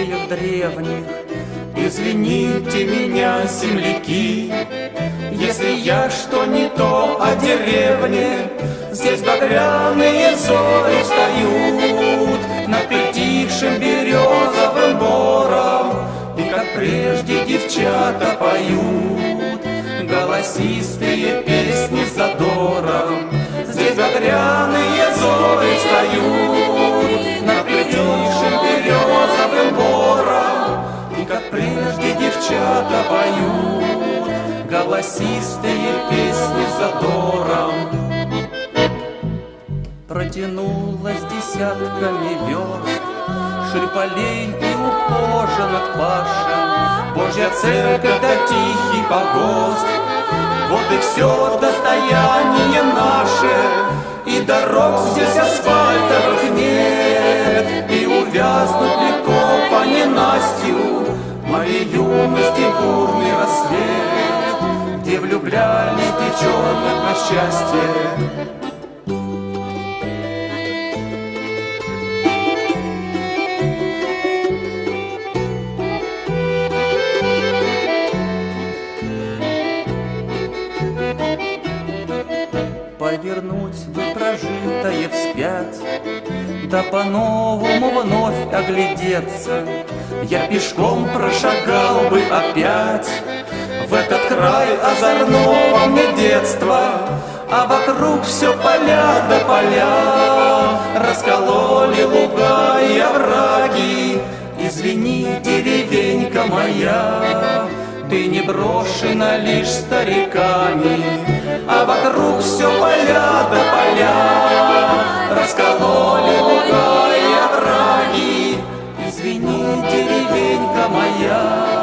музеях древних. Извините меня, земляки, если я что не то о деревне. Здесь багряные зори встают над притихшим березовым бором, и как прежде девчата поют голосистые песни с задором. Здесь багряные зори встают над притихшим березовым бором, и как прежде девчата поют голосистые песни с задором. Протянулась десятками верст ширь полей и ухоженных пашен Божья церковь да тихий погост, вот и все достояние наше. И дорог здесь асфальтовых нет, и увязнуть легко по ненастью моей юности бурный рассвет, где влюблялись девчонок на счастье. Повернуть бы прожитое вспять, да по-новому вновь оглядеться. Я пешком прошагал бы опять в этот край озорного мне детства, а вокруг все поля да поля, раскололи луга и овраги. Извини, деревенька моя, ты не брошена лишь стариками, а вокруг все поля да поля, раскололи луга и овраги. Извини, деревенька моя.